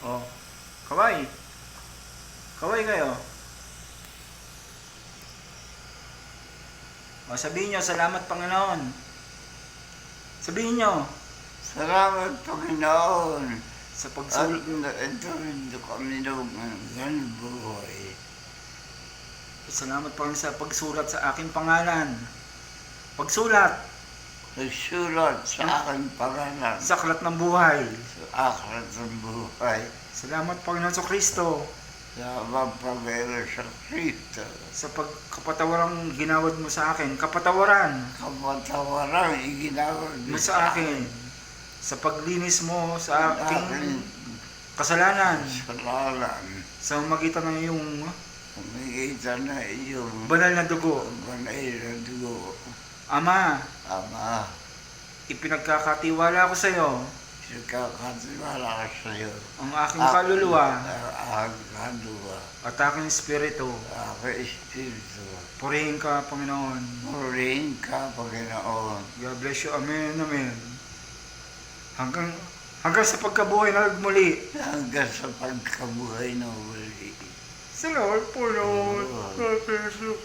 Oh, kaway. Kaway kayo. O, sabihin nyo, salamat Panginoon. Sabihin nyo, Salamat, Panginoon. sa At pagsulat. ito kami ng buhay. Salamat Panginoon sa pagsulat sa aking pangalan. Pagsulat Nagsulat sa aking pangalan sa aklat ng buhay. sa aklat ng buhay. Salamat Panginoon sa Kristo Sa Panginoon sa Kristo. sa pagkapatawarang ginawad mo sa akin. Kapatawaran Kapatawarang iginawad mo sa akin. Sa paglinis mo sa aking kasalanan. kasalanan. Sa magitan ng iyong Kumikita na iyong banal na dugo. banay na dugo. Ama, Ama, ipinagkakatiwala ko sa iyo ikakatiwala ko sa iyo ang aking kaluluwa ang kaluluwa, at aking espiritu. aking espiritu. Purihin ka, Panginoon. Purihin ka, Panginoon. God bless you. Amen. Amen. Hanggang sa pagkabuhay na nagmuli. Hanggang sa pagkabuhay na uli. Salamat po, Lord. God bless you.